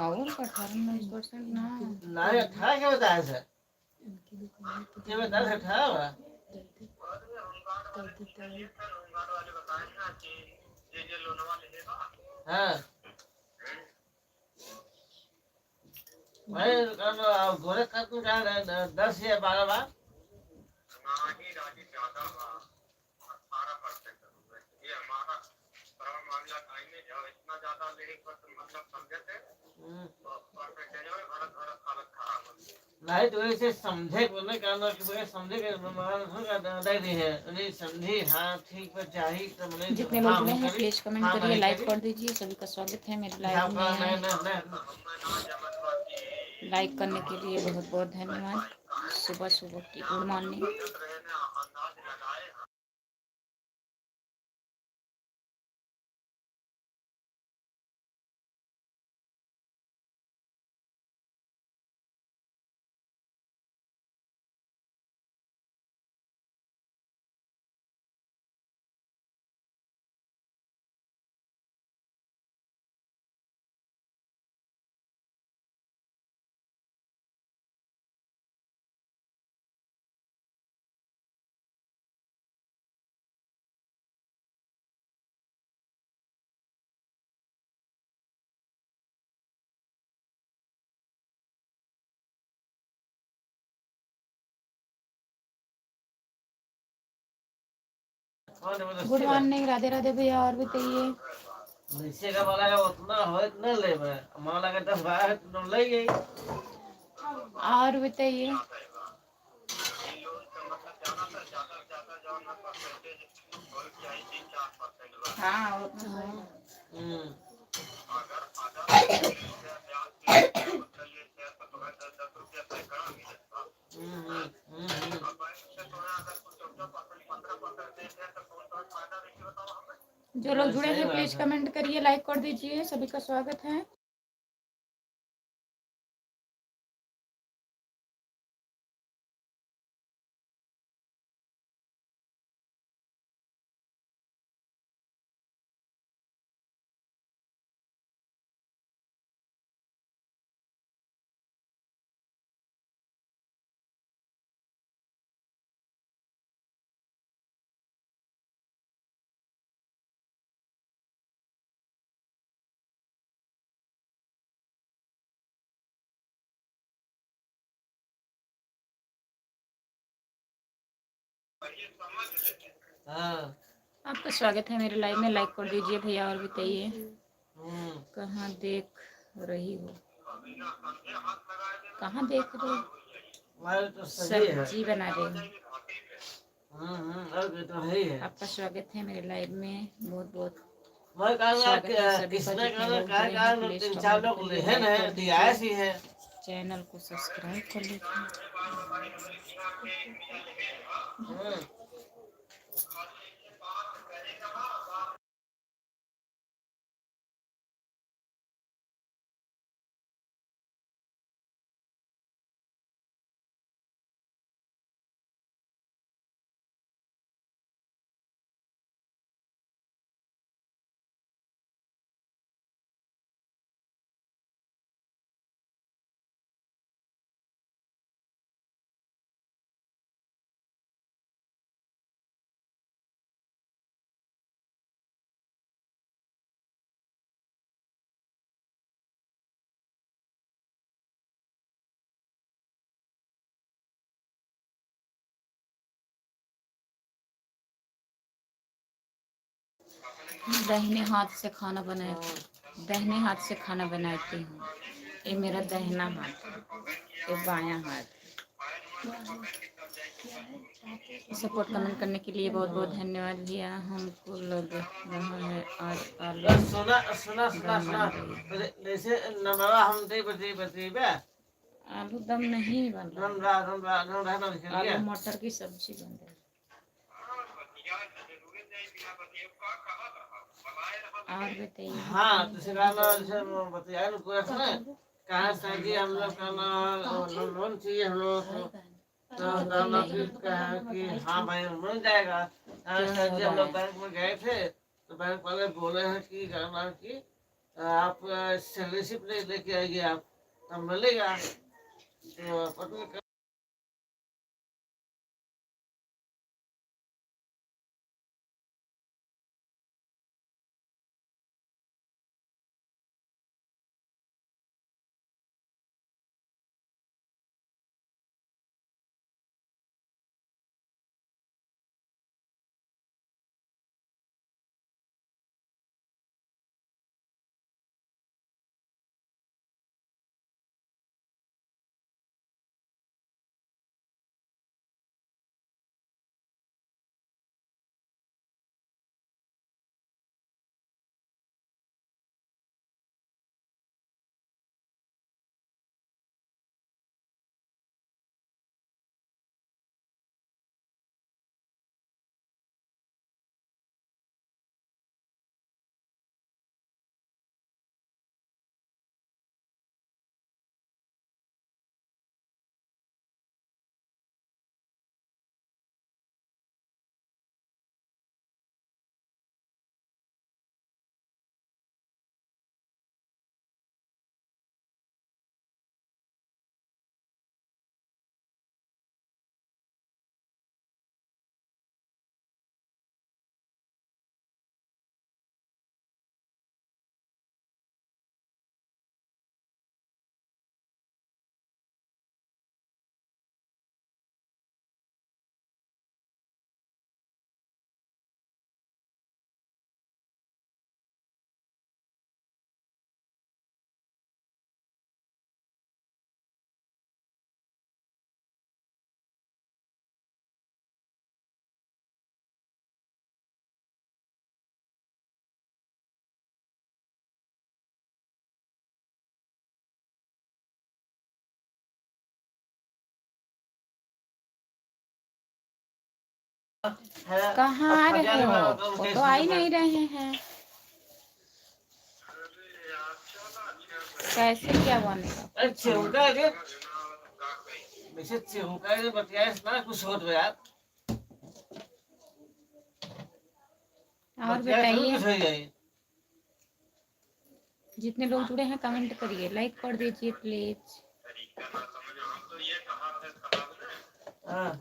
और 18-19% ना नहीं 18 क्या बताया सर? क्या बताया 18 हुआ? हाँ भाई गोरे खत्म का 10 या 12 बार नहीं तो ऐसे समझे बोलने का ना कि बगैर समझे के दे रही है नहीं समझी हाँ ठीक है चाहिए तो मैंने जितने लोग जुड़े हैं प्लीज कमेंट करिए, लाइक कर दीजिए। सभी का स्वागत है मेरे लाइव में। लाइक करने के लिए बहुत बहुत धन्यवाद। सुबह सुबह की good morning. Good morning, Radhe Radhe भैया। और बताइए नीचे का वाला है उतना हो इतना ले मैं मान लगा 10-12 तुम ले गई। और बताइए हाँ जो लोग जुड़े हैं प्लीज कमेंट करिए, लाइक कर दीजिए। सभी का स्वागत है। हाँ आपका स्वागत है मेरे लाइव में। लाइक कर दीजिए भैया। और बताइए कहाँ देख रही हो? कहाँ देख रही हो? तो सब्जी बना रही हूँ तो है ही है। आपका स्वागत है मेरे लाइव में। बहुत बहुत मैं स्वागत है सभी का। किसने जितने लोग जुड़े हैं प्लीज 3-4 कमेंट लोग करिए, है लाइक ना कर दिया दीजिए, ही है। चैनल को सब्सक्राइब कर लीजिए। दाहिने हाथ से खाना बनाए, दाहिने हाथ से खाना बनाती हूँ। ये मेरा दाहिना हाथ है, ये बायां हाथ। सपोर्ट कमेंट करने के लिए बहुत बहुत धन्यवाद भैया। हमको लग रहा है आज आलू सुना जैसे नंबरवा हम दे बते बे आलू दम नहीं बन रहा, आलू मटर की सब्जी बन रही। और बताइए हाँ तो बताया कहाँ सब्जी हम लोग का लोन चाहिए हम लोग कि हाँ भाई मिल जाएगा। सब्जी हम लोग बैंक में गए थे तो बैंक वाले बोले हैं कि करना कि आप सैलरी स्लिप लेके आइए, आप तब मिलेगा तो अपन कहाँ आ रहे हो? फोटो आ ही नहीं रहे हैं। कैसे क्या बनेगा? अरे चिमका रे, वैसे चिमका रे बतिया ना कुछ हो तो यार, और बतिया जरूर बताइए, कुछ हो जाए। जितने लोग जुड़े हैं कमेंट करिए, लाइक कर दीजिए प्लीज। हाँ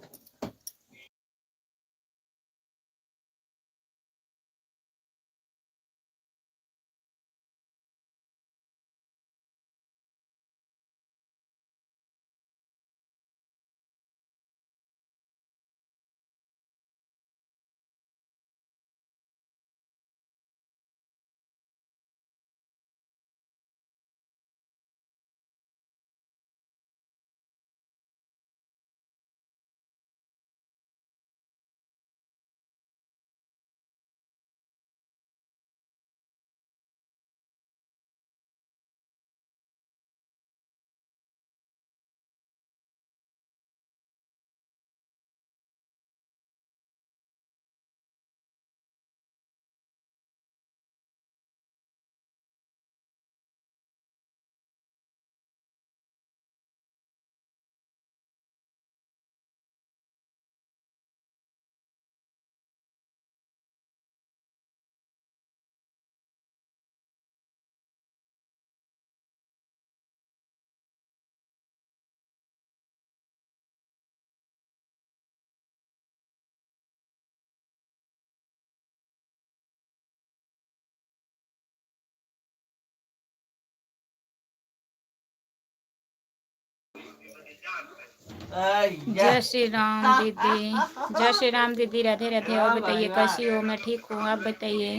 जय श्री राम दीदी, जय श्री राम दीदी, राधे राधे। और बताइए कैसी हो? मैं ठीक हूँ, आप बताइए।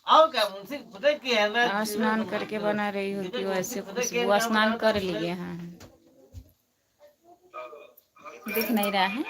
और क्या मुझसे पता क्या है ना, स्नान करके बना रही होती हो ऐसे खुशबू। स्नान कर लिए हैं, दिख नहीं रहा है।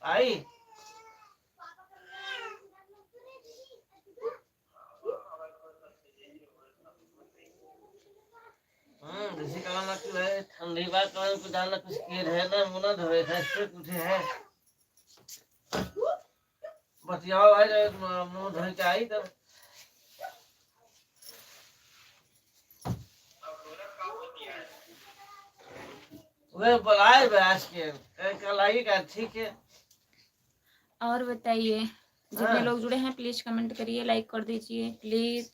आई जैसे कहना कि है ठंडी बात कहना कुछ डालना कुछ किए रहे ना मुना धोए था इससे कुछ है बतियाओ भाई मुंह धोए के आई तब वे बुलाए बैस के कल आइएगा ठीक है। और बताइए जितने हाँ। लोग जुड़े हैं प्लीज कमेंट करिए, लाइक कर दीजिए प्लीज।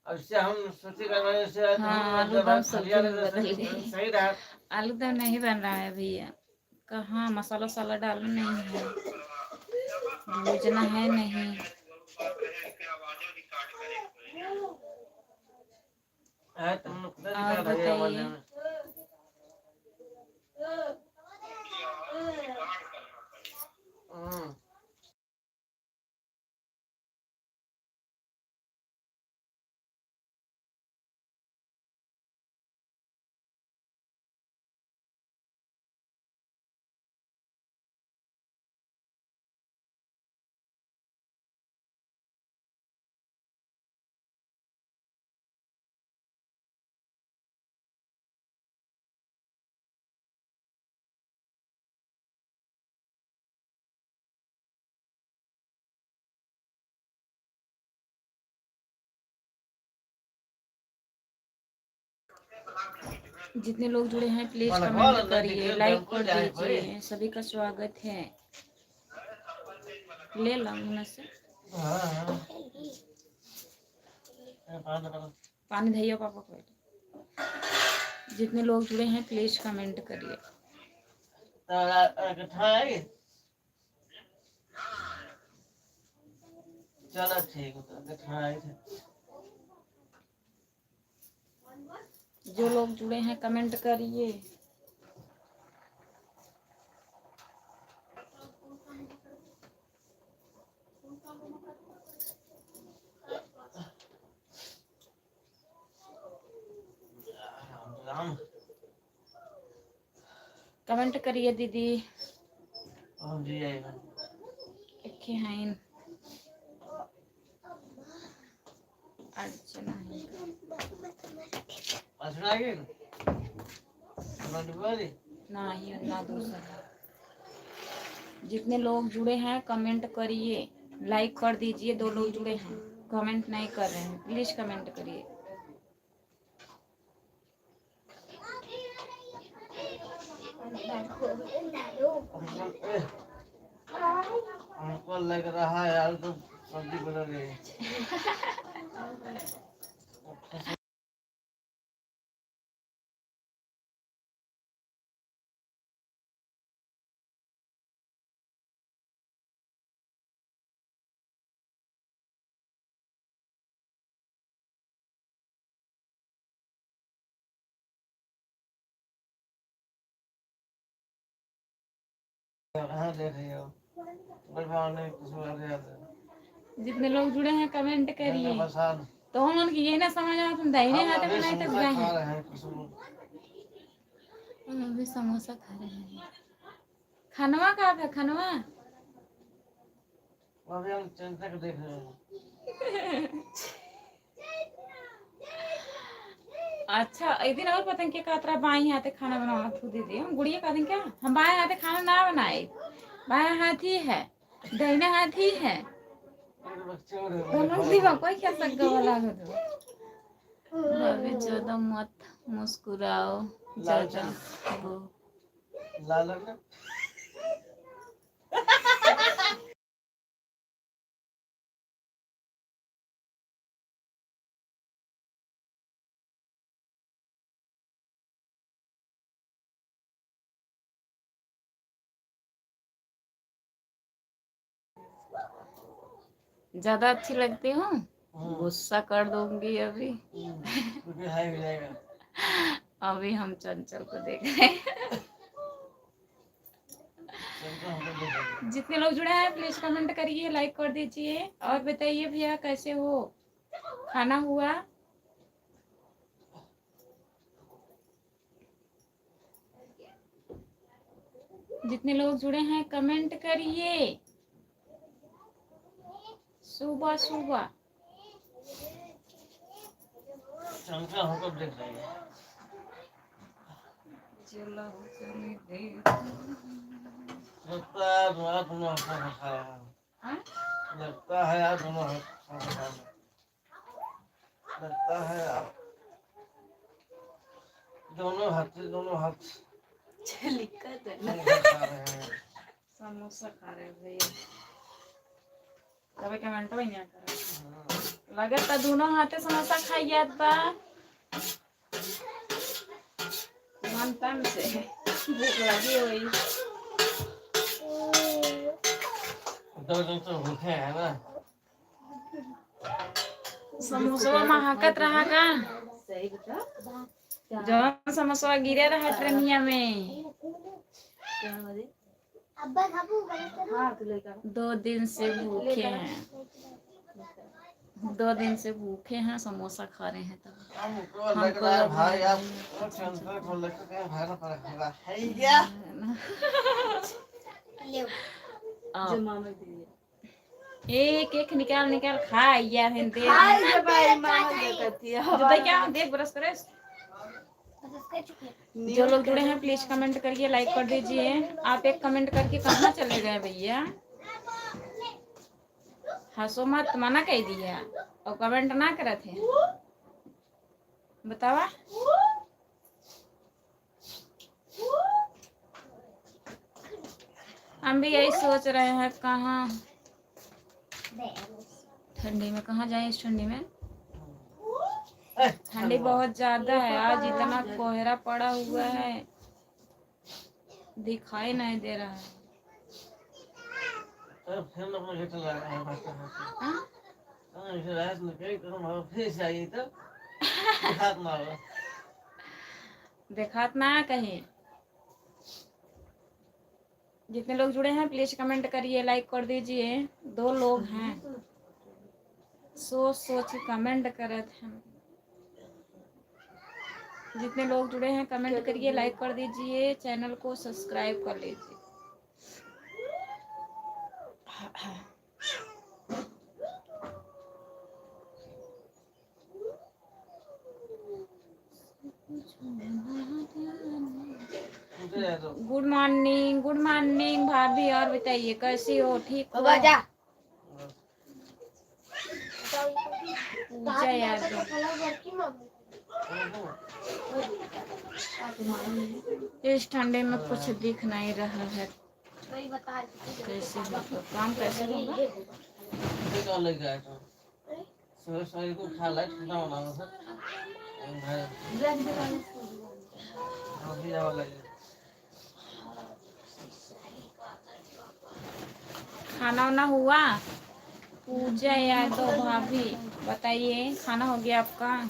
अब से हम सोचे करने से हाँ आलूदम सब्जी में बदल गई। सही रहा। आलूदम नहीं बन रहा है भैया, कहाँ मसाला वसाला डालना नहीं है, भूजना है नहीं। और बताइए जितने लोग जुड़े हैं प्लीज कमेंट करिए, लाइक कर दीजिए, सभी का स्वागत है। ले लाऊंगा से पानी धैया पापा को। जितने लोग जुड़े हैं प्लीज कमेंट करिए। चलो ठीक है। जो लोग जुड़े हैं कमेंट करिए। कमेंट करिए दीदी। नहीं ना दूसरा। जितने लोग जुड़े हैं कमेंट करिए, लाइक कर दीजिए। 2 लोग जुड़े हैं कमेंट नहीं कर रहे हैं, प्लीज कमेंट करिए। हमको लग रहा है यार तो सब्जी बना रही है। हाँ देख रही हो जितने लोग जुड़े हैं कमेंट करिए। तो हम उनकी ये ना समझ रहा तुम दाहिने हाथ में बनाए तक गए हैं। हम अभी समोसा खा रहे हैं। खनवा कहाँ था खनवा? अभी हम चिंता को देख रहे हैं। अच्छा एक दिन और पतंग के कातरा बाई हाथे खाना बनाना तू दीदी। हम गुड़िया का दिन क्या हम बाएं हाथे खाना ना बनाए, बाएं हाथ ही है, दाहिना हाथ ही है। दोनों दीवा कोई क्या सग्गा वाला हो तो भाभी ज्यादा मत मुस्कुराओ ज्यादा वो लाल ज्यादा अच्छी लगती हूँ, गुस्सा कर दूंगी अभी। अभी हम चंचल को देख रहे हैं। जितने लोग जुड़े हैं प्लीज कमेंट करिए, लाइक कर दीजिए। और बताइए भैया कैसे हो, खाना हुआ? जितने लोग जुड़े हैं कमेंट करिए सुबह सुबह। चंका होकर देख रही है। चलो चलिए देख। लगता है तुम्हारा दोनों हाथ में खाया है। हाँ? लगता है यार दोनों हाथ में खाया है। लगता है यार दोनों हाथ लिखत है नहीं खा रहे हैं। समोसा खा रहे भैया। तब कमेंट में नहीं कर लगत है दोनों हाथे समोसा खाइए बा मन तन से भूख लगी हुई। दो दिन तो भूखे हैं ना। समोसा महकत रहा का जो समोसा गिरे रहा ट्रेनिया में। 2 दिन से भूखे हैं। 2 दिन से भूखे हैं समोसा खा रहे हैं। तब हमको लग रहा है भाई आप चंका को लेकर के भाई ना पड़ेगा है क्या? जो मामा एक एक निकाल निकाल खा या है दे जो भाई क्या देख ब्रश करे। जो लोग जुड़े हैं प्लीज कमेंट करिए, लाइक कर दीजिए। आप एक कमेंट करके कहाँ चले गए भैया? हंसो मत, मना कह दिया और कमेंट ना करे थे बतावा। हम भी यही सोच रहे हैं कहाँ ठंडी में कहाँ जाएं। इस ठंडी में ठंडी बहुत ज्यादा है। आज इतना कोहरा पड़ा हुआ है दिखाई नहीं दे रहा है। फिर लोग मुझे तो लगा है रात में कई करो फिर चाहिए तो हाथ मारो देखात ना कहीं। जितने लोग जुड़े हैं प्लीज कमेंट करिए, लाइक कर दीजिए। 2 लोग हैं सोच सोच के कमेंट करे थे। जितने लोग जुड़े हैं कमेंट करिए, लाइक कर दीजिए, चैनल को सब्सक्राइब कर लीजिए। गुड मॉर्निंग भाभी। और बताइए कैसी हो? ठीक हो? पूजा यादव इस ठंडे में कुछ दिख नहीं रहा है। कैसे होगा काम? कैसे होगा? को खा लाइट खत्म होना खाना वाना हुआ? पूजा यादव भाभी बताइए खाना हो गया आपका?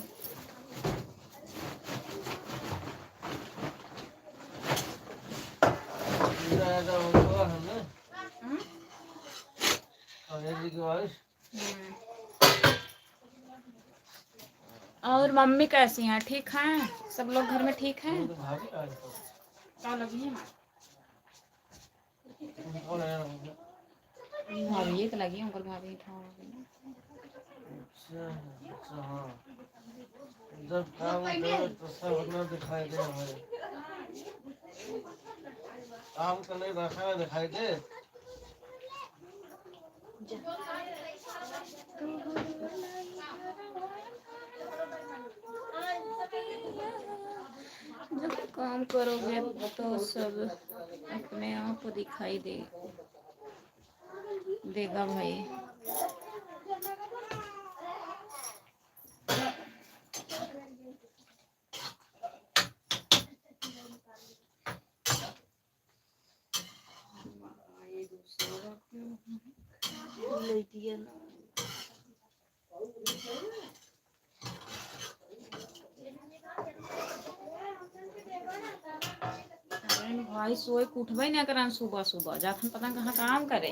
और मम्मी कैसी हैं? ठीक हैं सब लोग घर में? ठीक हैं? भाभी एक लगी अंकल भाभी जब काम करो तो सब न दिखाई दे भाई। काम तो नहीं रखा दिखाई दे। जब काम करोगे तो सब अपने आप दिखाई देगा भाई। भाई सोए उठबे ना करन सुबह सुबह जाथन पता कहाँ काम करे।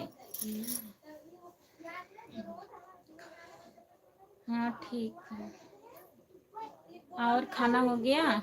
हाँ ठीक है। और खाना हो गया?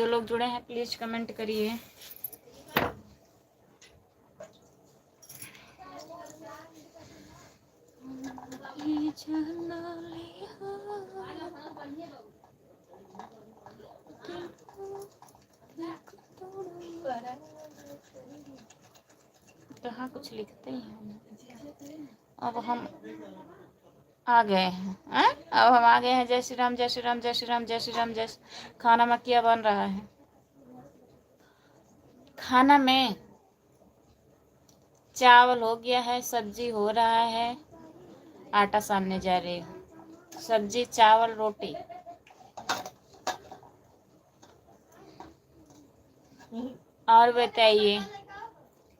जो लोग जुड़े हैं प्लीज कमेंट करिए। कहाँ कुछ लिखते ही हैं। अब हम आ गए हैं। अब हम आ गए हैं। जय श्री राम, जय श्री राम, जय श्री राम, जय श्री राम, जय। खाना में क्या बन रहा है? खाना में चावल हो गया है, सब्जी हो रहा है, आटा सानने जा रही हूँ। सब्जी, चावल, रोटी। और बताइए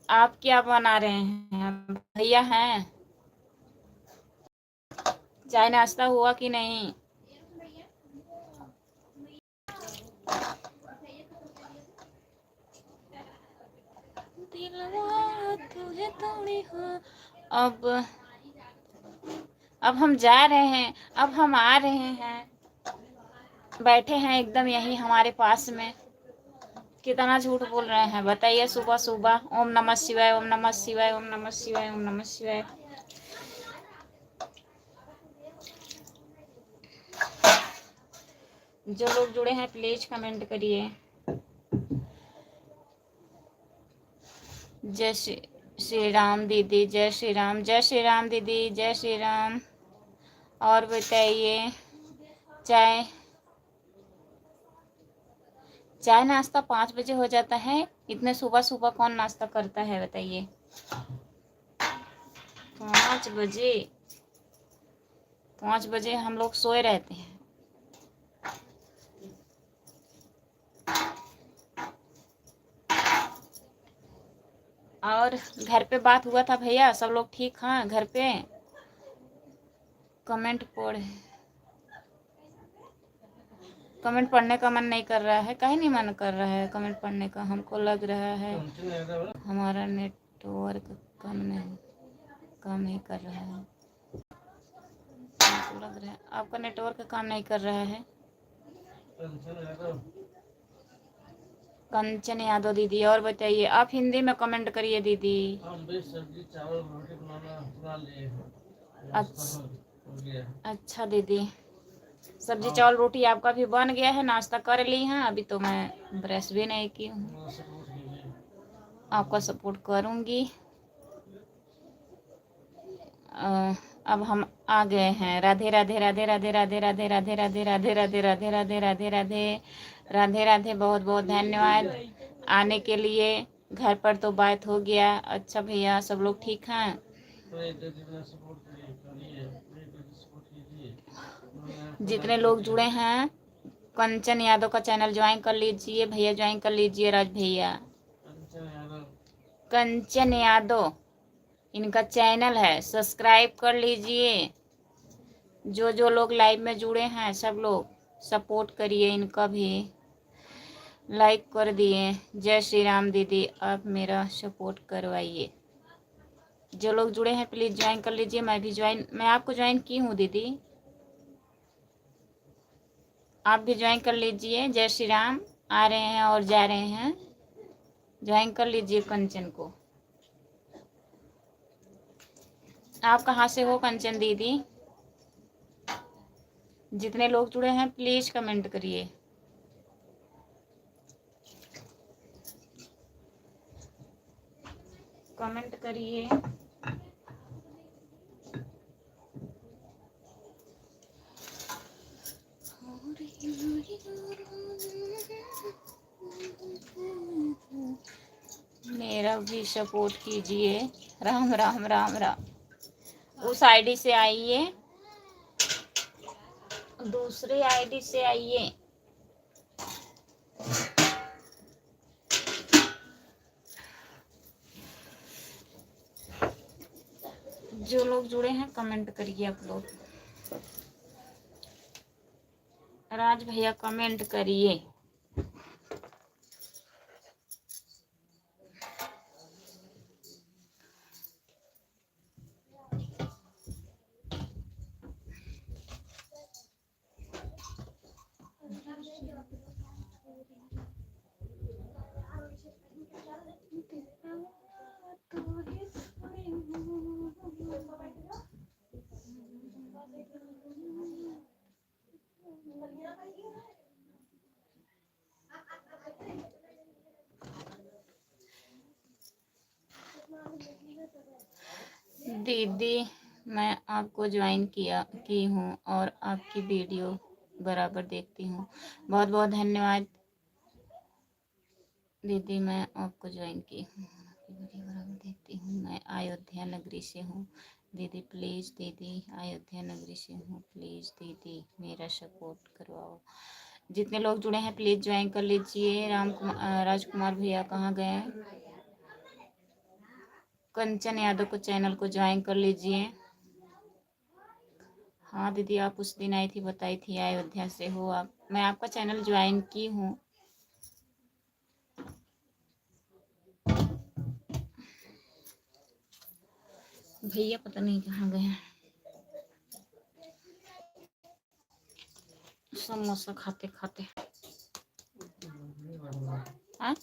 आप क्या बना रहे हैं? भैया हैं? चाय नाश्ता हुआ कि नहीं? अब हम जा रहे हैं, अब हम आ रहे हैं, बैठे हैं एकदम यही हमारे पास में। कितना झूठ बोल रहे हैं बताइए। सुबह सुबह ओम नमः शिवाय, ओम नमः शिवाय, ओम नमः शिवाय, ओम नमः शिवाय। जो लोग जुड़े हैं प्लीज कमेंट करिए। जय श्री राम दीदी, जय श्री राम, जय श्री राम दीदी, जय श्री राम। और बताइए चाय नाश्ता 5 बजे हो जाता है। इतने सुबह सुबह कौन नाश्ता करता है बताइए? 5 बजे, 5 बजे हम लोग सोए रहते हैं। और घर पे बात हुआ था भैया, सब लोग ठीक हैं घर पे? कमेंट पढ़ने का मन नहीं कर रहा है। काहे नहीं मन कर रहा है कमेंट पढ़ने का? हमको लग रहा है हमारा नेटवर्क काम नहीं कर रहा है। हमको लग रहा है आपका नेटवर्क काम नहीं कर रहा है। कंचन यादव दीदी। और बताइए आप हिंदी में कमेंट करिए दीदी। सब्जी चावल रोटी बना लिए हैं। अच्छा दीदी, सब्जी चावल रोटी आपका भी बन गया है, नाश्ता कर ली हैं। अभी तो मैं ब्रश भी नहीं की हूँ। आपका सपोर्ट करूँगी। अब हम आ गए हैं। राधे राधे राधे राधे राधे राधे राधे राधे राधे राधे राधे राधे राधे राधे राधे राधे। बहुत बहुत धन्यवाद आने के लिए। घर पर तो बात हो गया। अच्छा भैया सब लोग ठीक हैं? जितने लोग जुड़े हैं कंचन यादव का चैनल ज्वाइन कर लीजिए। भैया ज्वाइन कर लीजिए। राज भैया कंचन यादव इनका चैनल है, सब्सक्राइब कर लीजिए। जो लोग लाइव में जुड़े हैं सब लोग सपोर्ट करिए। इनका भी लाइक कर दिए। जय श्री राम दीदी, आप मेरा सपोर्ट करवाइए। जो लोग जुड़े हैं प्लीज ज्वाइन कर लीजिए। मैं आपको ज्वाइन की हूँ दीदी, आप भी ज्वाइन कर लीजिए। जय श्री राम। आ रहे हैं और जा रहे हैं, ज्वाइन कर लीजिए कंचन को। आप कहाँ से हो कंचन दीदी? जितने लोग जुड़े हैं प्लीज कमेंट करिए। कमेंट करिए। मेरा भी सपोर्ट कीजिए। राम राम राम राम। उस आईडी से आइए, दूसरे आईडी से आइए। जो लोग जुड़े हैं कमेंट करिए आप लोग। राज भैया कमेंट करिए। दीदी मैं आपको ज्वाइन की हूँ और आपकी वीडियो बराबर देखती हूँ। बहुत बहुत धन्यवाद दीदी, मैं आपको ज्वाइन की हूँ, आपकी वीडियो बराबर देखती हूँ। मैं अयोध्या नगरी से हूँ दीदी, प्लीज़ दीदी, अयोध्या नगरी से हूँ, प्लीज़ दीदी मेरा सपोर्ट करवाओ। जितने लोग जुड़े हैं प्लीज़ ज्वाइन कर लीजिए। राजकुमार भैया कहाँ गए हैं? कंचन यादव को चैनल को ज्वाइन कर लीजिए। हाँ दीदी, आप उस दिन आई थी, बताई थी अयोध्या से हो आप। मैं आपका चैनल ज्वाइन की हूँ। भैया पता नहीं कहाँ गए हैं। समोसा खाते खाते। हाँ?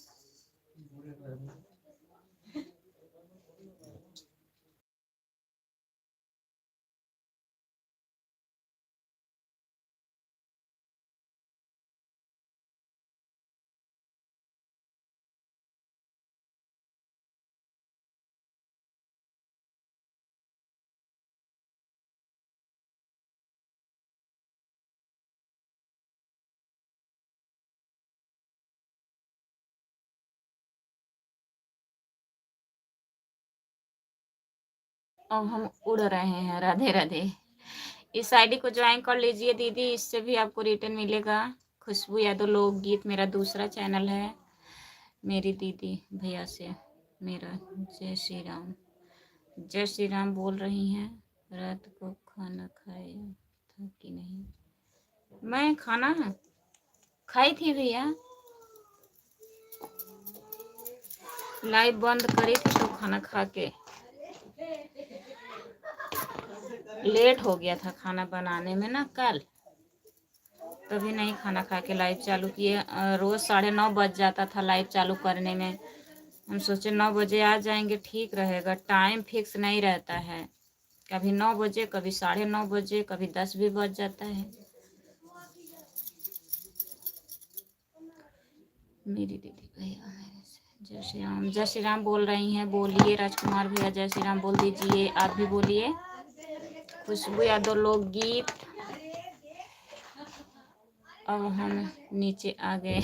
अब हम उड़ रहे हैं। राधे राधे। इस आईडी को ज्वाइन कर लीजिए दीदी, इससे भी आपको रिटर्न मिलेगा। खुशबू यादव लोकगीत मेरा दूसरा चैनल है। मेरी दीदी भैया से मेरा जय श्री राम। जय श्री राम बोल रही हैं। रात को खाना खाया था कि नहीं? मैं खाना खाई थी भैया, लाइव बंद करी थी तो खाना खा के लेट हो गया था खाना बनाने में ना कल, तभी नहीं खाना खा के लाइव चालू किए। रोज़ 9:30 बज जाता था लाइव चालू करने में। हम सोचे 9 बजे आ जाएंगे, ठीक रहेगा। टाइम फिक्स नहीं रहता है, कभी 9 बजे, कभी 9:30 बजे, कभी 10 भी बज जाता है। मेरी दीदी भैया मेरे से जय श्री राम। जय श्री राम बोल रही हैं, बोलिए। राजकुमार भैया जय श्री राम बोल दीजिए, आप भी बोलिए। खुशबू यादव लोकगीत। अब हम नीचे आ गए।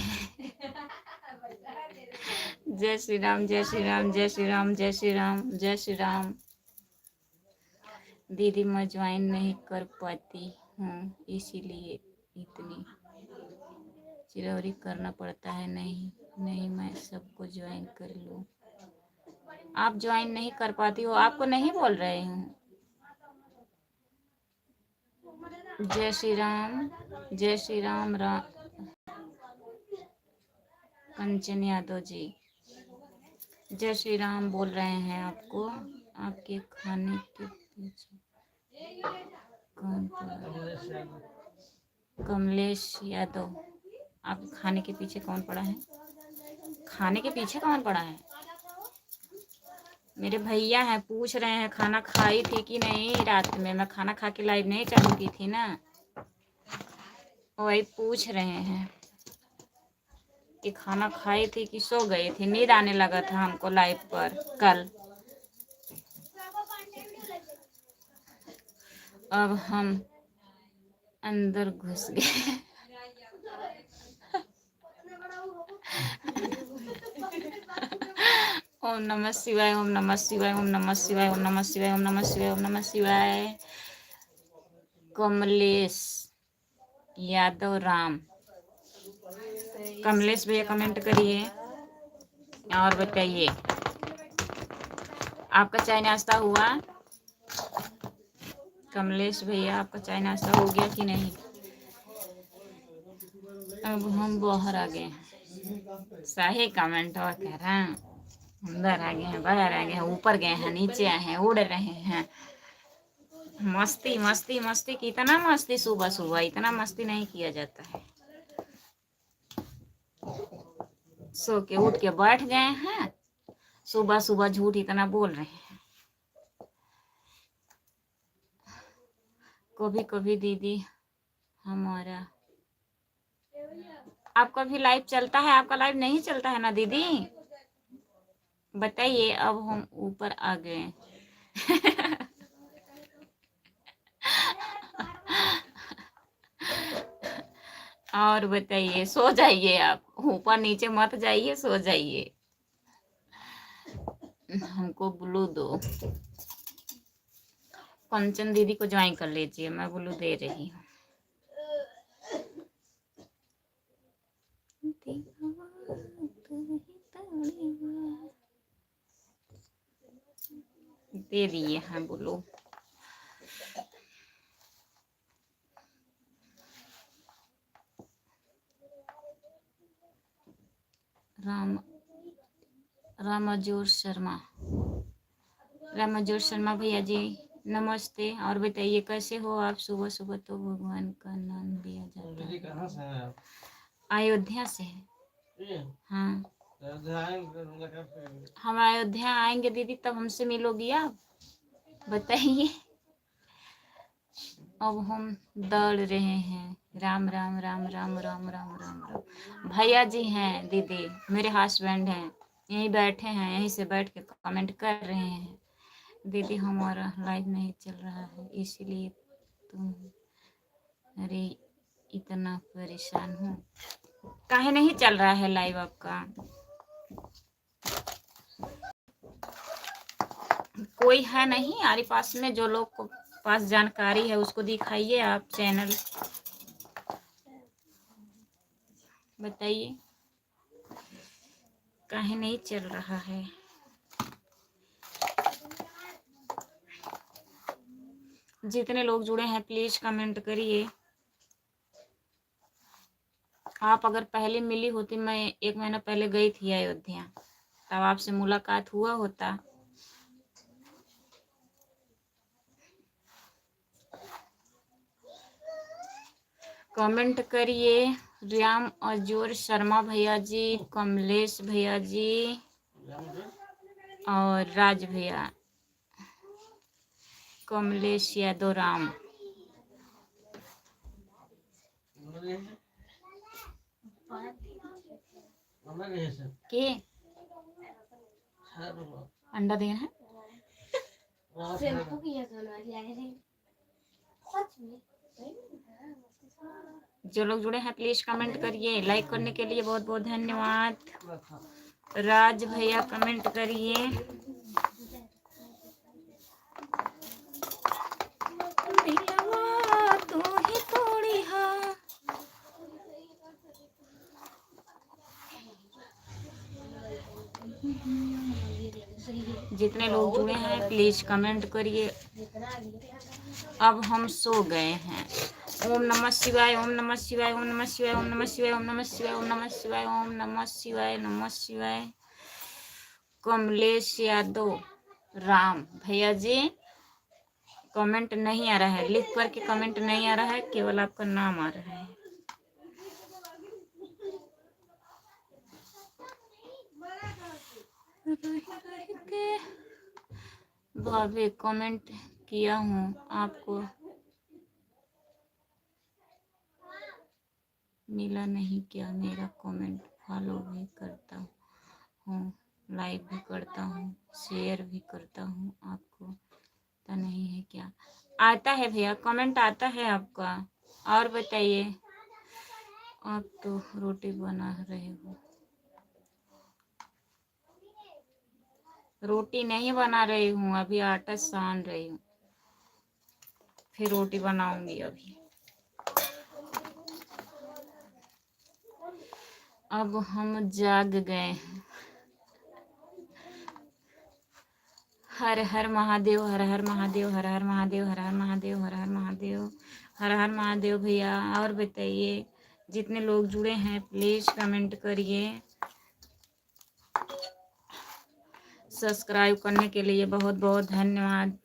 जय श्री राम, जय श्री राम, जय श्री राम, जय श्री राम, जय श्री राम। दीदी मैं ज्वाइन नहीं कर पाती हूँ, इसीलिए इतनी चिरौरी करना पड़ता है। नहीं नहीं, मैं सबको ज्वाइन कर लूँ। आप ज्वाइन नहीं कर पाती हो, आपको नहीं बोल रहे हूँ। जय श्री राम, जय श्री राम। कंचन यादव जी जय श्री राम बोल रहे हैं आपको। आपके खाने के पीछे कौन पड़ा? कमलेश यादव। आप खाने के पीछे कौन पड़ा है? खाने के पीछे कौन पड़ा है? मेरे भैया हैं, पूछ रहे हैं खाना खाई थी कि नहीं। रात में मैं खाना खा के लाइव नहीं चालू की थी ना, वही पूछ रहे हैं कि खाना खाई थी कि सो गई थी। नींद आने लगा था हमको लाइव पर कल। अब हम अंदर घुस गए। ओम नमः शिवाय, ओम नमः शिवाय, ओम नमः शिवाय, ओम नमः शिवाय, ओम नमः शिवाय, ओम नमः शिवाय। कमलेश यादव राम। कमलेश भैया कमेंट करिए और बताइए आपका चाय नाश्ता हुआ? कमलेश भैया आपका चाय नाश्ता हो गया कि नहीं? अब हम बाहर आ गए। सही कमेंट और कह रहे हैं। अंदर आ गए हैं, बाहर आ गए हैं, ऊपर गए हैं, नीचे आए हैं, उड़ रहे हैं। मस्ती मस्ती मस्ती, कितना मस्ती सुबह सुबह, इतना मस्ती नहीं किया जाता है। सो के उठ के बैठ गए हैं सुबह सुबह झूठ इतना बोल रहे हैं। कभी कभी दीदी हमारा, आपका भी लाइव चलता है? आपका लाइव नहीं चलता है ना दीदी? बताइए, अब हम ऊपर आ गए। और बताइए, सो जाइए, आप ऊपर नीचे मत जाइए, सो जाइए। हमको ब्लू दो। कंचन दीदी को ज्वाइन कर लीजिए, मैं ब्लू दे रही हूँ। दे दिए हैं ब्लू। रामाजोर शर्मा भैया जी नमस्ते। और बताइए कैसे हो आप? सुबह सुबह तो भगवान का नाम लिया जाता है। कहाँ से हैं आप? अयोध्या से है। ये हाँ, मुलाकात करेंगे। हम अयोध्या आएंगे दीदी, तब हमसे मिलोगी आप? बताइए। अब हम दौड़ रहे हैं। राम राम राम राम राम राम राम राम। भैया जी हैं दीदी, मेरे हस्बैंड हैं, यहीं बैठे हैं, यहीं से बैठ के कमेंट कर रहे हैं। दीदी हमारा लाइव नहीं चल रहा है, इसीलिए तुम अरे इतना परेशान हूँ। काहे नहीं चल रहा है लाइव आपका? कोई है नहीं हमारे पास में जो लोग को पास जानकारी है, उसको दिखाइए आप चैनल। बताइए काहे नहीं चल रहा है? जितने लोग जुड़े हैं प्लीज कमेंट करिए। आप अगर पहले मिली होती, मैं 1 महीना पहले गई थी अयोध्या, तब आपसे मुलाकात हुआ होता। कमेंट करिए। राम अजोर शर्मा भैया जी, कमलेश भैया जी और राज भैया, कमलेश यादव राम। के अंडा देना है? जो लोग जुड़े हैं प्लीज कमेंट करिए। लाइक करने के लिए बहुत बहुत धन्यवाद। राज भैया कमेंट करिए। दिलवा तू ही तोड़ी हा। जितने लोग जुड़े हैं प्लीज कमेंट करिए। अब हम सो गए हैं। ओम नमः शिवाय, ओम नमः शिवाय, ओम नमः शिवाय, ओम नमः शिवाय, ओम नमः शिवाय, ओम नमः शिवाय, ओम नमः शिवाय, नमः शिवाय। कमलेश यादव राम भैया जी, कमेंट नहीं आ रहा है, लिख करके कमेंट नहीं आ रहा है, केवल आपका नाम आ रहा है। भाभी कमेंट किया हूँ आपको, मिला नहीं क्या? मेरा कमेंट फॉलो भी करता हूँ, लाइक भी करता हूँ, शेयर भी करता हूँ, आपको पता नहीं है क्या? आता है भैया, कमेंट आता है आपका। और बताइए, आप तो रोटी बना रहे हो? रोटी नहीं बना रही हूँ, अभी आटा सान रही हूँ, फिर रोटी बनाऊंगी अभी। अब हम जाग गए हैं। हर हर महादेव, हर हर महादेव, हर हर महादेव, हर हर महादेव, हर हर महादेव, हर हर महादेव भैया। और बताइए, जितने लोग जुड़े हैं प्लीज कमेंट करिए। सब्सक्राइब करने के लिए बहुत बहुत धन्यवाद।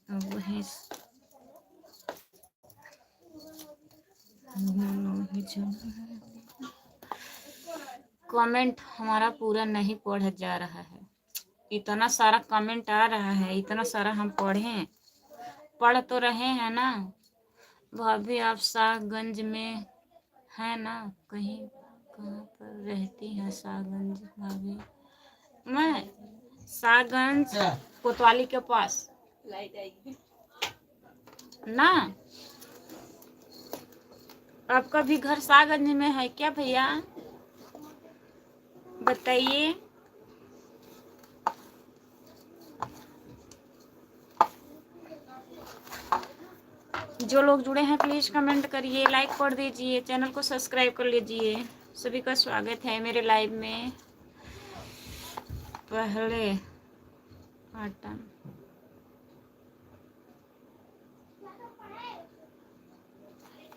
वही कमेंट हमारा पूरा नहीं पढ़ा जा रहा है। इतना सारा कमेंट आ रहा है, इतना सारा हम पढ़ तो रहे हैं ना। भाभी आप शाहगंज में है ना? कहीं कहाँ पर रहती हैं शाहगंज भाभी? मैं शाहगंज कोतवाली के पास ना। आपका भी घर शाहगंज में है क्या भैया? बताइए। जो लोग जुड़े हैं प्लीज कमेंट करिए, लाइक कर दीजिए, चैनल को सब्सक्राइब कर लीजिए। सभी का स्वागत है मेरे लाइव में। पहले आटा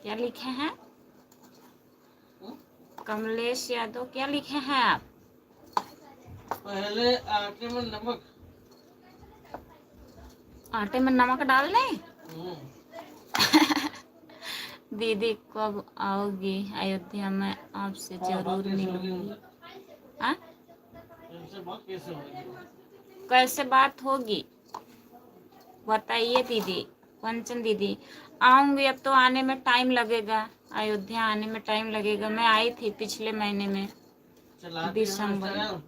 क्या लिखे हैं? कमलेश यादव क्या लिखे हैं आप? पहले आटे में नमक। आटे में नमक डाल दें? दीदी कब आओगी अयोध्या? मैं आपसे जरूर मिलूंगी। हाँ? कैसे बात होगी बताइए दीदी। कंचन दीदी आऊंगी, अब तो आने में टाइम लगेगा, अयोध्या आने में टाइम लगेगा। मैं आई थी पिछले महीने में दिसंबर।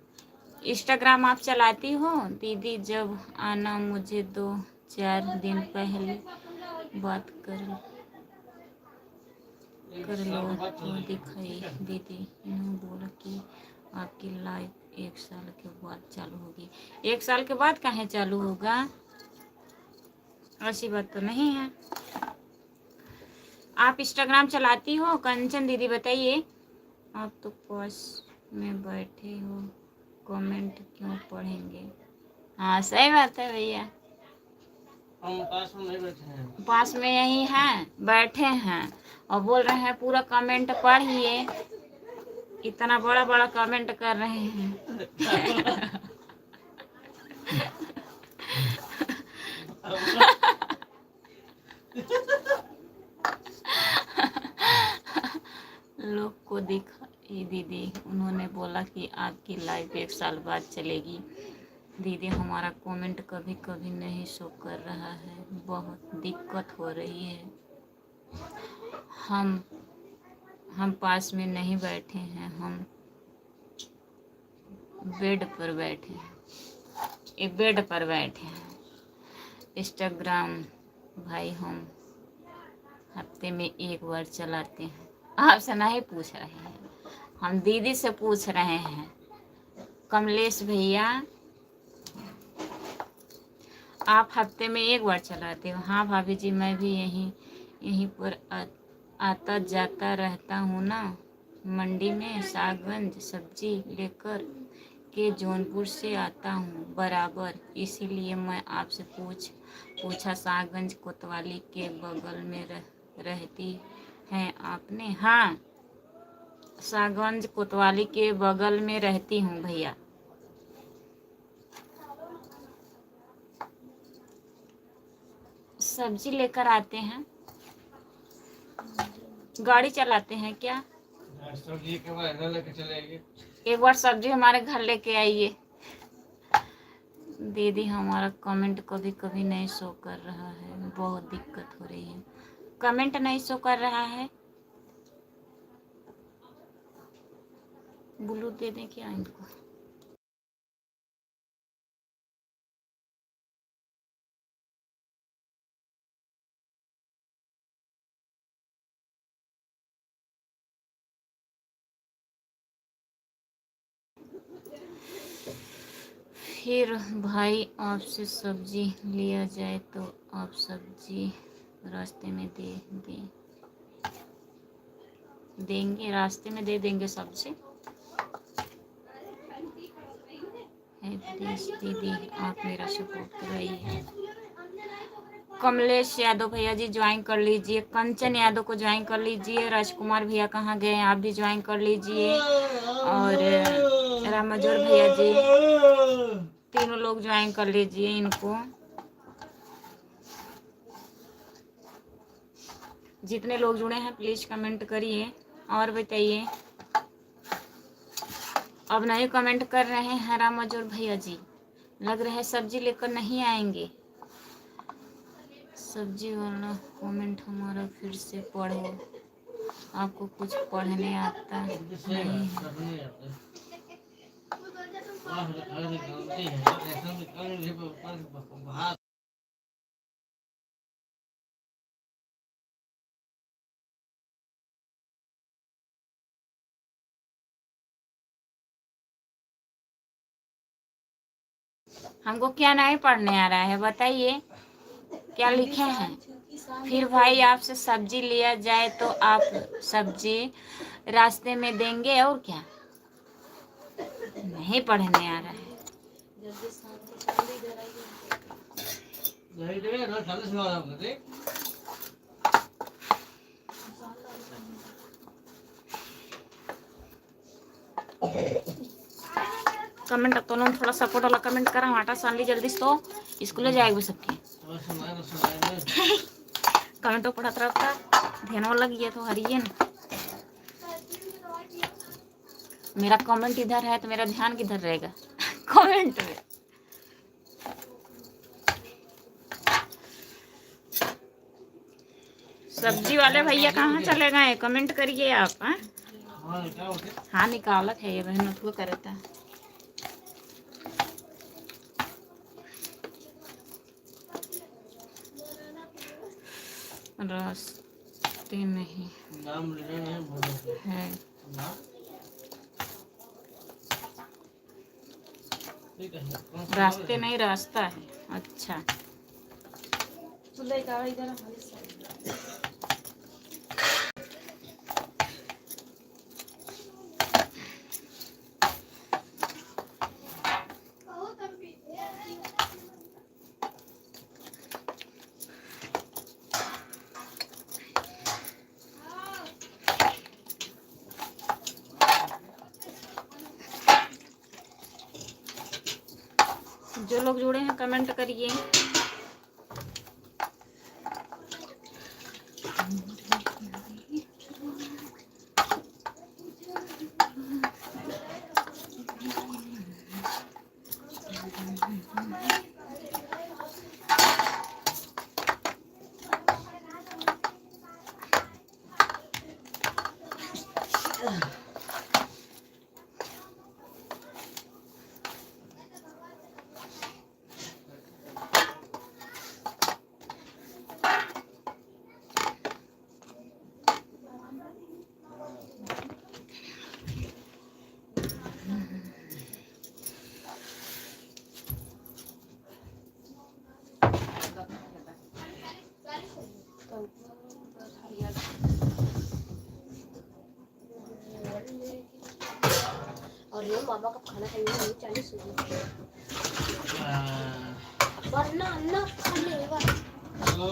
इंस्टाग्राम आप चलाती हो दीदी? जब आना मुझे 2-4 दिन पहले बात कर लो तो दिखाई दीदी। इन्होंने बोला कि आपकी लाइफ 1 साल के बाद चालू होगी। 1 साल के बाद कहाँ चालू होगा? ऐसी बात तो नहीं है। आप इंस्टाग्राम चलाती हो कंचन दीदी? बताइए। आप तो पास में बैठे हो, कमेंट क्यों पढ़ेंगे? हाँ सही बात है भैया, हम पास में नहीं बैठे हैं, पास में यही हैं, बैठे हैं और बोल रहे हैं पूरा कमेंट पढ़िए। इतना बड़ा बड़ा कमेंट कर रहे हैं। लोग को दिखाई दीदी। उन्होंने बोला कि आपकी लाइफ 1 साल बाद चलेगी। दीदी हमारा कमेंट कभी कभी नहीं शो कर रहा है, बहुत दिक्कत हो रही है। हम पास में नहीं बैठे हैं, हम बेड पर बैठे हैं, एक बेड पर बैठे हैं। इंस्टाग्राम भाई हम हफ्ते में 1 बार चलाते हैं। आपसे नहीं पूछ रहे हैं, हम दीदी से पूछ रहे हैं। कमलेश भैया आप हफ्ते में 1 बार चलाते हो? हाँ भाभी जी, मैं भी यहीं पर आता जाता रहता हूँ ना, मंडी में शाहगंज सब्जी लेकर के जौनपुर से आता हूँ बराबर, इसीलिए मैं आपसे पूछा शाहगंज कोतवाली के बगल में रहती हैं आपने? हाँ, शाहगंज कोतवाली के बगल में रहती हूँ भैया। सब्जी लेकर आते हैं, गाड़ी चलाते हैं क्या? सब्जी के बाद लेके चलेगी। एक बार सब्जी हमारे घर लेके आइए। दीदी हमारा कमेंट कभी कभी नहीं शो कर रहा है, बहुत दिक्कत हो रही है। कमेंट नहीं शो कर रहा है, ब्लू दे दें क्या इनको? फिर भाई आपसे सब्जी लिया जाए तो आप सब्जी रास्ते में देंगे, रास्ते में दे देंगे सब्जी। प्लीज दीदी आप मेरा सपोर्ट कराइए। कमलेश यादव भैया जी ज्वाइन कर लीजिए, कंचन यादव को ज्वाइन कर लीजिए, राजकुमार भैया कहाँ गए आप भी ज्वाइन कर लीजिए, और रामाजोर भैया जी, तीनों लोग ज्वाइन कर लीजिए इनको। जितने लोग जुड़े हैं प्लीज कमेंट करिए और बताइए। अब नहीं कमेंट कर रहे हैं राम मजूर भैया जी, लग रहा है सब्जी लेकर नहीं आएंगे। सब्जी वाला कमेंट हमारा फिर से पढ़ो, आपको कुछ पढ़ने आता नहीं है। हमको क्या नहीं पढ़ने आ रहा है बताइए, क्या लिखे हैं। फिर भाई आपसे सब्जी लिया जाए तो आप सब्जी रास्ते में देंगे और क्या, नहीं पढ़ने आ रहा है। कमेंट तो लोग थोड़ा सपोर्ट वाला कमेंट करा, आटा सान ली जल्दी से तो स्कूल जाएगा सबके। कमेंट तो पढ़ा रहता, ध्यान वाला लग गया तो हरिए ना। मेरा कमेंट इधर है तो मेरा ध्यान किधर रहेगा कमेंट में। सब्जी वाले भैया कहाँ चले गए, कमेंट करिए आप। हाँ निकालत है ये बहन तो करता है। रास्ते में ही है, रास्ते नहीं रास्ता है। अच्छा जो लोग जुड़े हैं कमेंट करिए। और ये मामा का खाना खाएंगे 40 वरना अन्ना खा लेगा। हेलो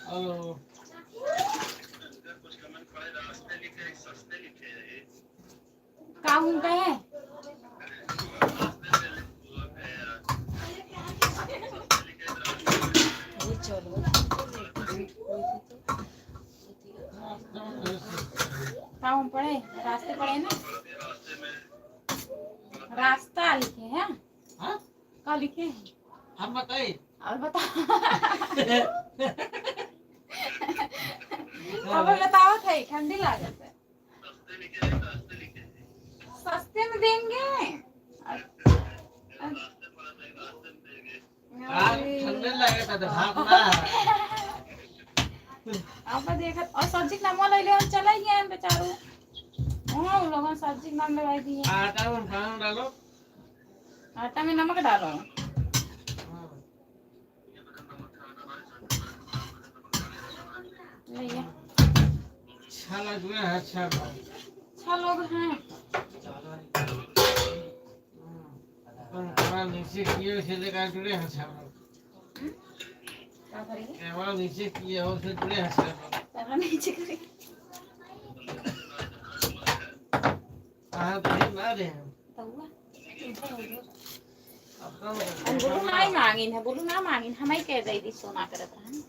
हेलो काम उनका है। काम पड़े रास्ते पड़े ना, रास्ता लिखे हैं। हाँ क्या लिखे हैं हम बताइए और बता। अब बताओ थे ठंडी लागत है, सस्ते में देंगे। ठंडे लगे तो भागना अब देखा और सब्जी का नाम ले ले हम चला गया हम बेचारू। हां उन लोगों सब्जी का नाम लगाई दिए। आटा में पानी डालो, आटा में नमक डालो। भैया अच्छा लग रहा है, अच्छा लोग हैं। कैमरा नीचे किए उसे लेकर जुड़े हैं सब लोग। क्या करेंगे, कैमरा नीचे किए और उसे जुड़े हैं सब लोग। कैमरा नीचे करेंगे। हाँ तो ये ना रहे हैं तो हुआ बोलू नहीं मांगिन है, बोलू ना मांगिन हमें कह दे दी सोना करत रहन।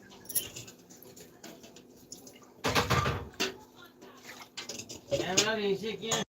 कैमरा नीचे किया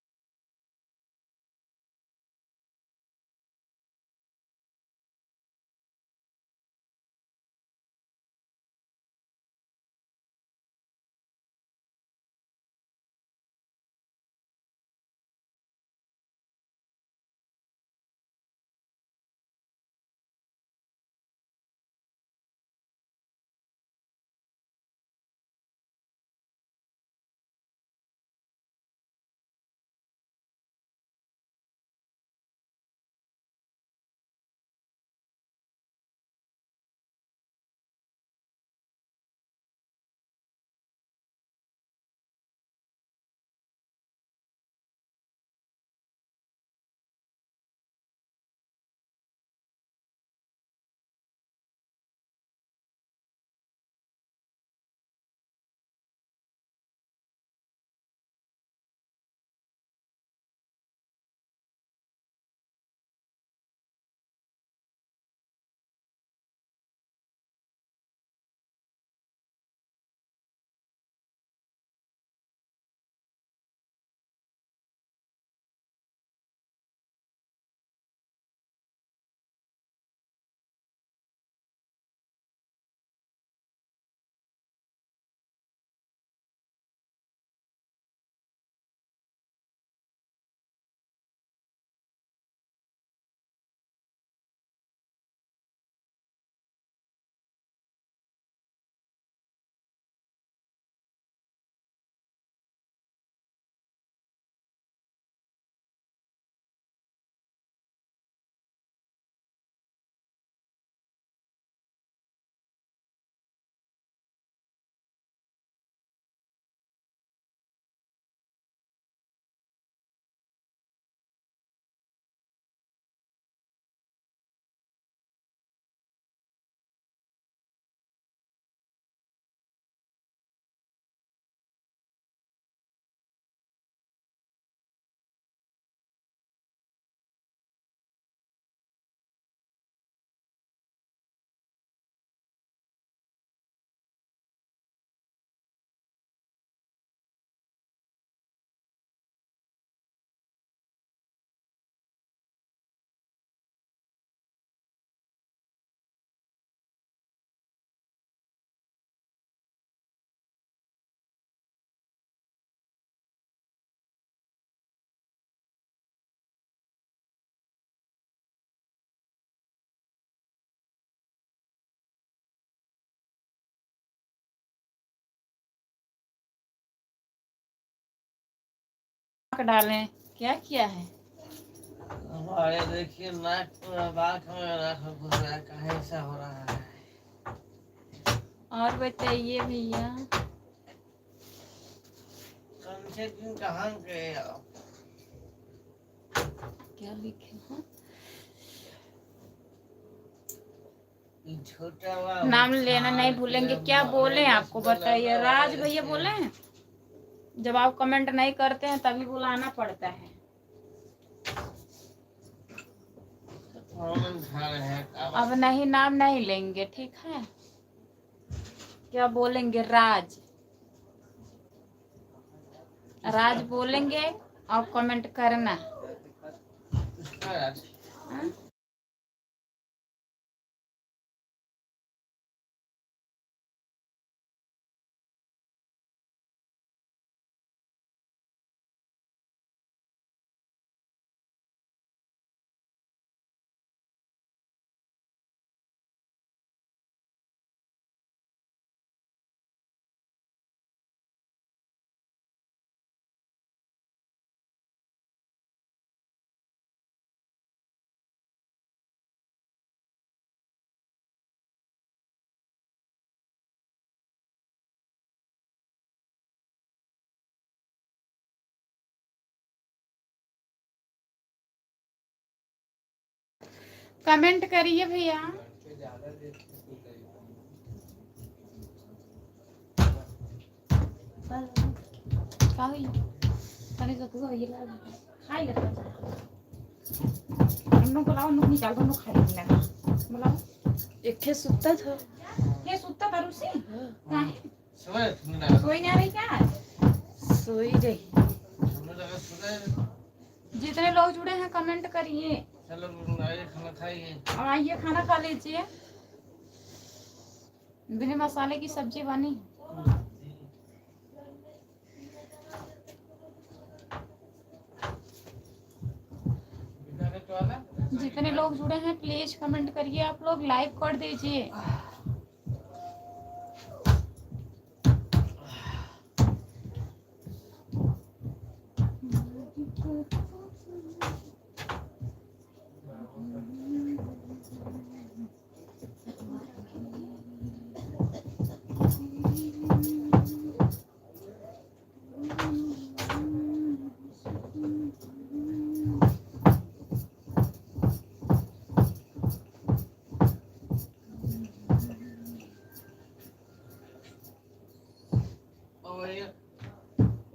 डालें क्या किया है? हमारे देखिए नाक पूरा बाल में नाक घुस रहा है, काहे ऐसा हो रहा है? और बताइए भैया। कंचे दिन कहाँ गए आप? क्या लिखे हैं? छोटा वाला नाम लेना नहीं भूलेंगे। क्या बोले आपको बताइए। राज भैया बोले हैं, जब आप कमेंट नहीं करते हैं तभी बुलाना पड़ता है। अब नहीं, नाम नहीं लेंगे, ठीक है? क्या बोलेंगे? राज, राज बोलेंगे और कमेंट करना। हाँ? कमेंट करिए भैया। हम लोग बुलाओ, हम लोग निकाल दो, हम लोग खाने लगा बुलाओ। एक खे सुत्ता था। ये सुत्ता था रूसी कहाँ है? सोए तुम ना सोई नहीं आ रही क्या? सोई रही। हम लोग सोए। जितने लोग जुड़े हैं कमेंट करिए चलो आइए खाना खाइए। और आइए खाना खा लीजिए। बिना मसाले की सब्जी बनी। जितने लोग जुड़े हैं प्लीज कमेंट करिए, आप लोग लाइक कर दीजिए।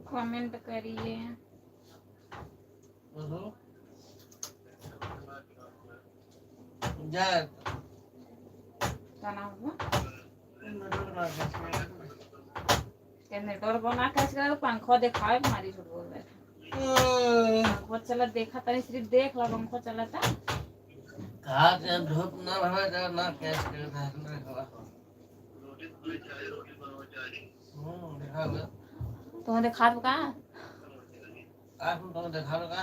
कमेंट करिए। जा क्या नाम हुआ? नेटवर्क बना कैसे तो पंखा दिखाए हमारी झूठ बोल रहे थे। पंखा चला देखा तनी सिर्फ देख ला पंखा चला था। कहा के धूप ना रहे जा ना कैच कर था देखा गया तुम देखा तो का आज तुम देखा लो का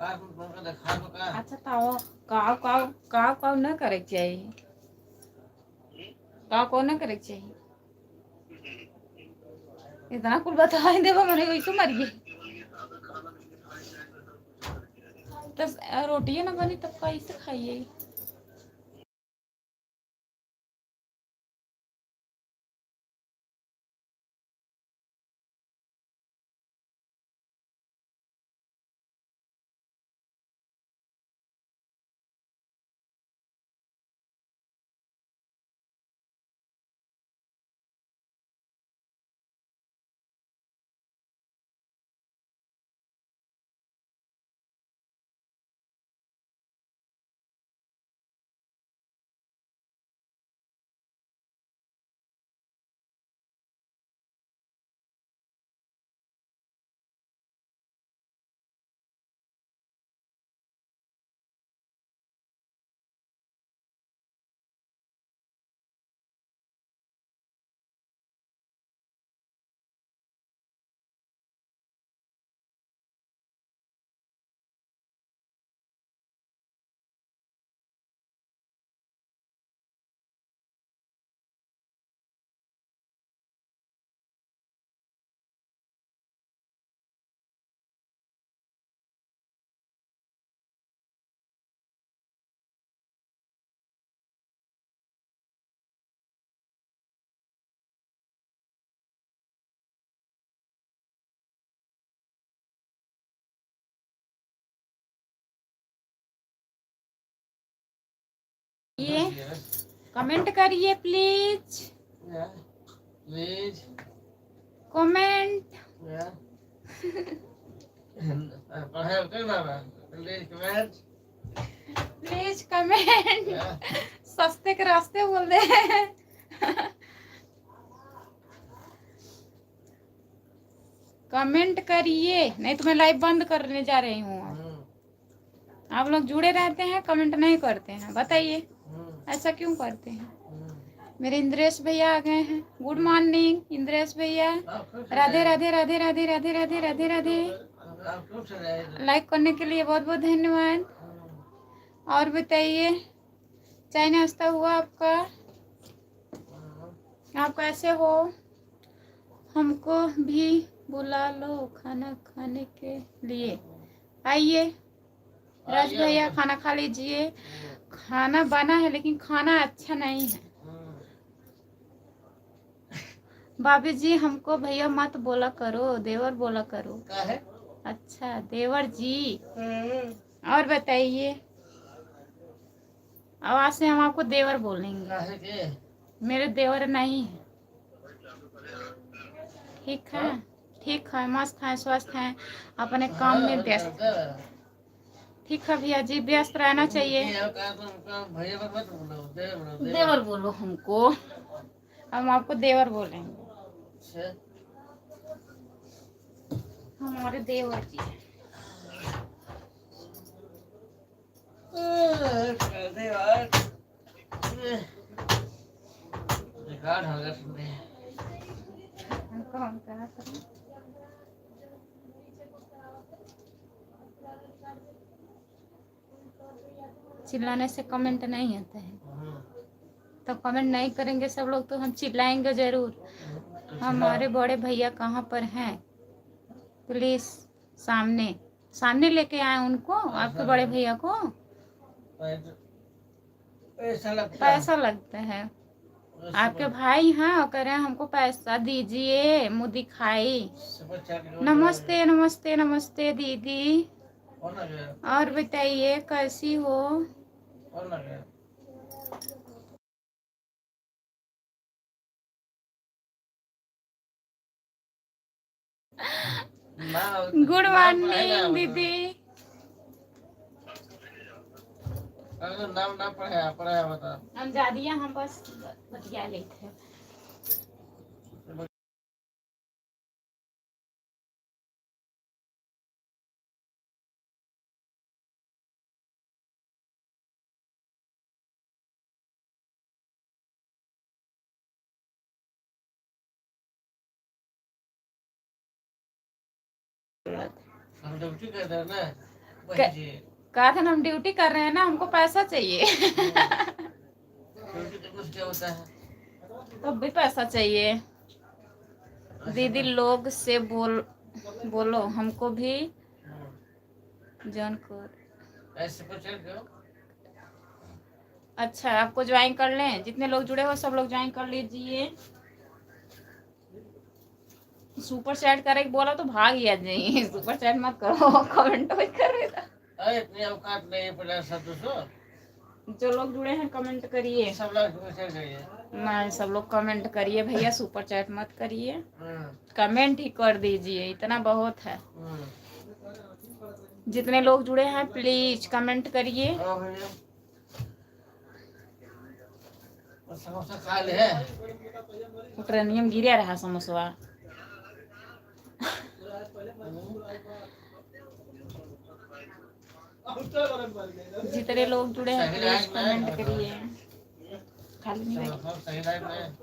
आज तुम देखा लो का। अच्छा ताओ काव काव काव काव न करे के चाहिए। काव काव न करे के चाहिए। इतना कुल बता देबो मने वैसे मर गई। तो रोटी ना बनी तब कैसे खाइए? ये कमेंट करिए प्लीज। प्लीज कमेंट पढ़ाई करना ना प्लीज कमेंट प्लीज कमेंट। सस्ते के रास्ते बोल दे। कमेंट करिए नहीं तो मैं लाइव बंद करने जा रही हूँ। आप लोग जुड़े रहते हैं कमेंट नहीं करते हैं, बताइए ऐसा क्यों करते हैं? मेरे इंद्रेश भैया आ गए हैं। गुड मॉर्निंग इंद्रेश भैया। राधे राधे राधे राधे राधे राधे राधे राधे। लाइक करने के लिए बहुत बहुत धन्यवाद। और बताइए चाय नाश्ता हुआ आपका? आप कैसे हो? हमको भी बुला लो खाना खाने के लिए। आइए राज भैया खाना खा लीजिए। खाना बना है लेकिन खाना अच्छा नहीं है। भाभी जी हमको भैया मत बोला करो, देवर बोला करो। अच्छा देवर जी। और बताइए आवाज से हम आपको देवर बोलेंगे। मेरे देवर नहीं है। ठीक है ठीक है, मस्त है, स्वस्थ हैं, अपने काम में व्यस्त। ठीक है भैया जी, व्यस्त रहना चाहिए। भैया को मत बोलो, देवर देवर बोलो हमको, हम आपको देवर बोलेंगे। अच्छा, हमारे देवर जी हैं। देवर रिकॉर्ड हो गया सुनते हैं। हमको हम कहा करें। चिल्लाने से कमेंट नहीं आता है, तो कमेंट नहीं करेंगे सब लोग तो हम चिल्लाएंगे जरूर। हमारे बड़े भैया कहाँ पर हैं, प्लीज सामने सामने लेके आए उनको, आपके बड़े भैया को। पैसा लगता है, आपके भाई हैं और कह रहे हैं हमको पैसा दीजिए, मुँह दिखाई। नमस्ते नमस्ते नमस्ते दीदी, और बताइए कैसी हो। गुड मॉर्निंग दीदी। नाम ना पढ़ाया बता। हम जादिया, हम बस बतिया लेते हैं। हम ड्यूटी कर रहे हैं ना, क- वही जी। कहा था ना हम ड्यूटी कर रहे हैं ना, हमको पैसा चाहिए। ड्यूटी का कुछ क्या होता है? तब भी पैसा चाहिए। दीदी लोग से बोलो हमको भी ज्वाइन कर। ऐसे कुछ है क्यों? अच्छा, आपको ज्वाइन कर लें, जितने लोग जुड़े हो सब लोग ज्वाइन कर लीजिए। सुपर चैट करे बोला तो भाग गया नहीं। सुपर चैट मत करो, कमेंट भी कर रहे था। अरे इतनी औकात नहीं है, 50-200। जो लोग जुड़े हैं कमेंट करिए। सब लोग चल गए। नहीं, सब लोग कमेंट करिए भैया, सुपर चैट मत करिए, कमेंट ही कर दीजिए, इतना बहुत है। जितने लोग जुड़े हैं प्लीज कमेंट करिए। समोसा खा ले है। ट्रेनियम गिरा रहा समोसा। जितने लोग जुड़े हैं प्लीज कमेंट करिए। खाली नहीं बैठ। सही लाइफ में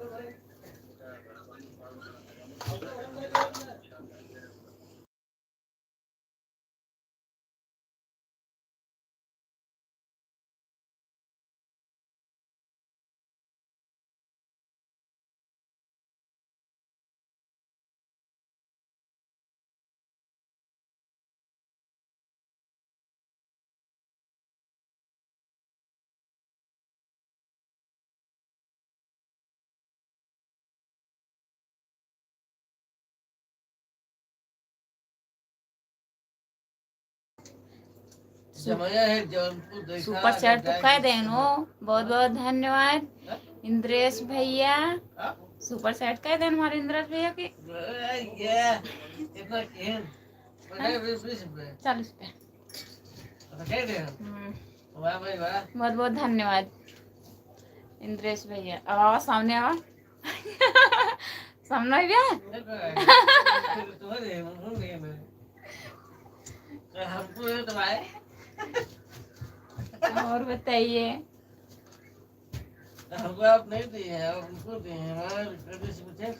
जमाया है जौनपुर देखा। सुपर चैट तो कह देनो, बहुत बहुत धन्यवाद इंद्रेश भैया। सुपर चैट कह देन हमारे इंद्रेश भैया की। इतना केन 40 पे। वाह भाई वाह। बहुत बहुत धन्यवाद इंद्रेश भैया। अब आवाज सामने आवा। सामने भैया। हमको तो भाई और बताइए। हमको आप नहीं दिए हैं, आप उनको दिए हैं। हमारे से पूछे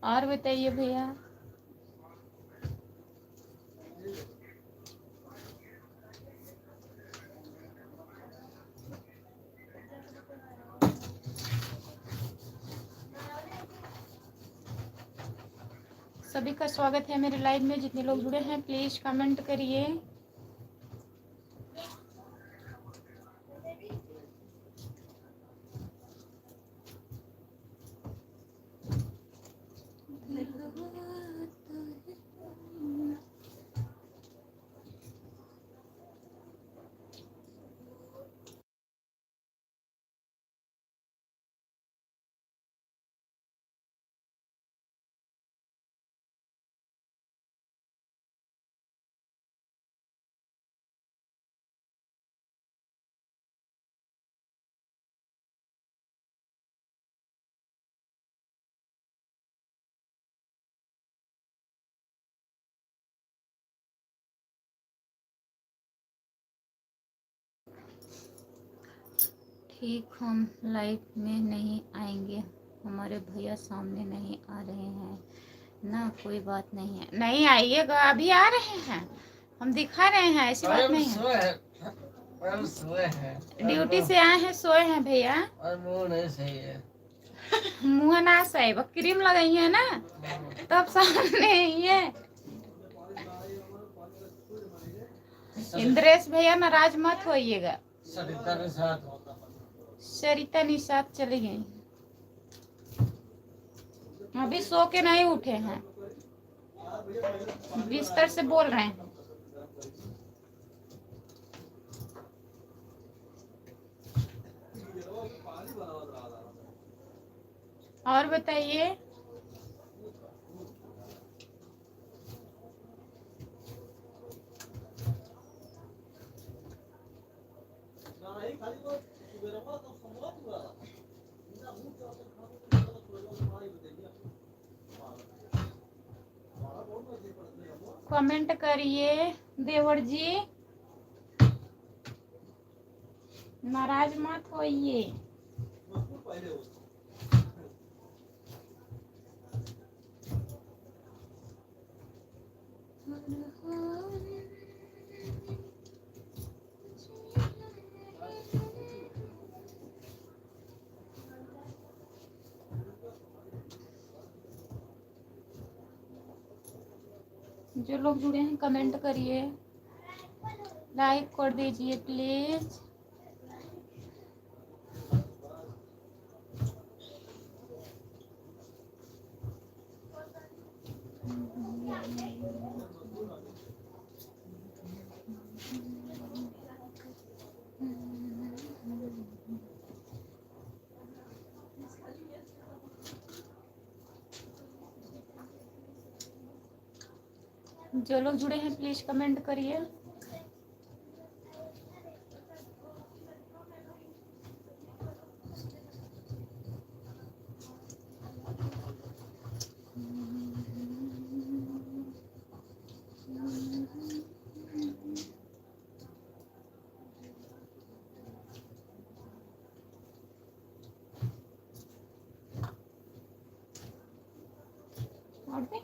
और बताइए भैया। सभी का स्वागत है मेरे लाइव में। जितने लोग जुड़े हैं प्लीज कमेंट करिए। ठीक, हम लाइव में नहीं आएंगे, हमारे भैया सामने नहीं आ रहे हैं ना, कोई बात नहीं है, नहीं आइएगा, अभी आ रहे हैं, हम दिखा रहे हैं, ऐसी बात नहीं है। सोए हैं ड्यूटी से आए हैं, सोए हैं भैया। और मुंह नहीं सही है। मुँह ना सही, क्रीम लगाई है ना, तब सामने ही है। इंद्रेश भैया नाराज मत होइएगा। सरिता के साथ सरिता निषाद चली गई, अभी सो के नहीं उठे हैं, बिस्तर से बोल रहे हैं। और बताइए। कमेंट करिए देवर जी, नाराज मत होइए। जो लोग जुड़े हैं कमेंट करिए, लाइक कर दीजिए प्लीज। जो लोग जुड़े हैं प्लीज कमेंट करिए। और भी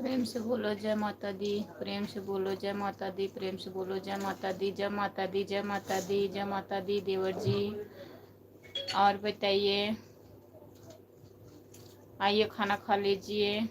प्रेम से बोलो जय माता दी, प्रेम से बोलो जय माता दी, प्रेम से बोलो जय माता दी, जय माता दी, जय माता दी, जय माता दी देवर जी। और बताइए, आइए खाना खा लीजिए।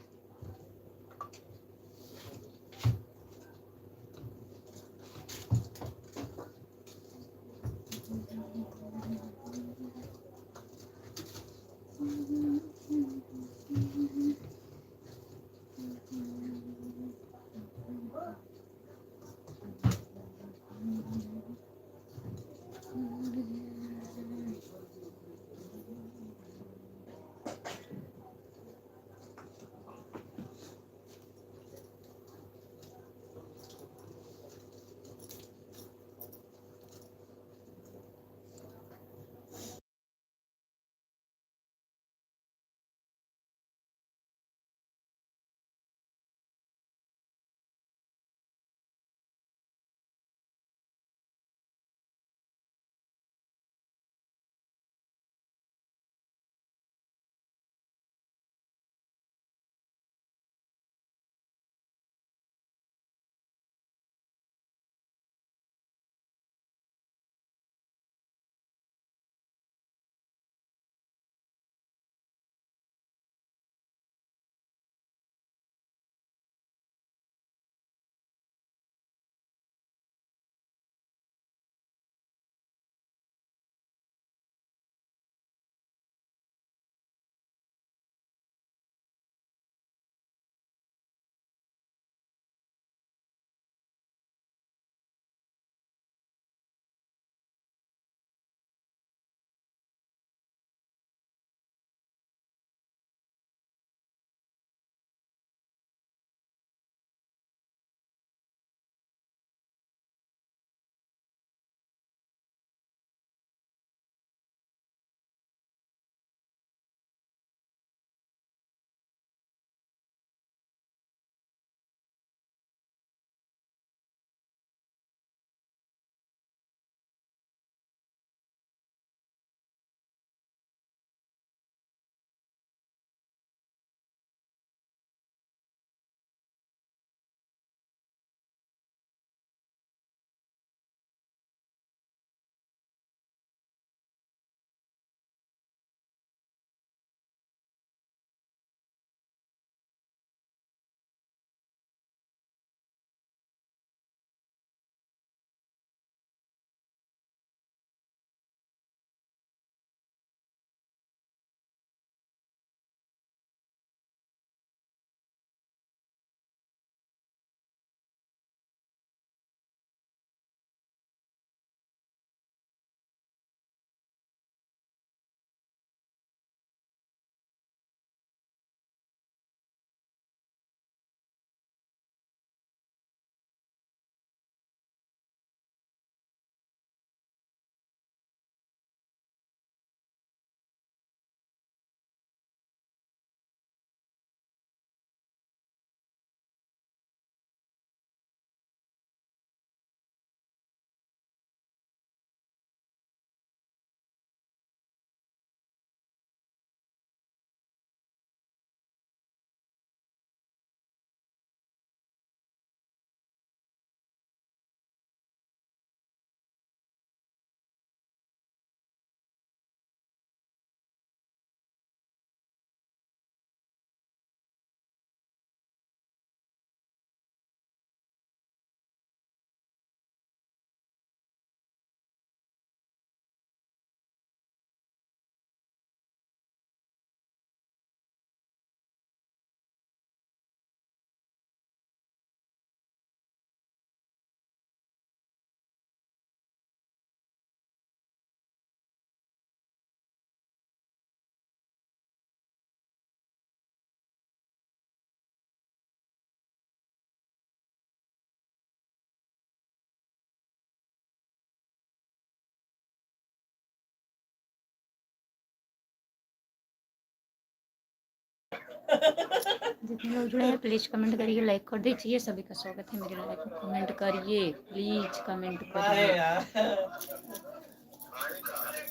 जितने लोग जुड़े हैं प्लीज कमेंट करिए, लाइक कर दीजिए। सभी का स्वागत है मेरे लाइक को कमेंट करिए, प्लीज कमेंट अरे करिए। यार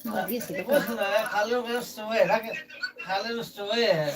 और ये सीधे कुछ ना है, खाली लोग सोए है, खाली लोग सोए है।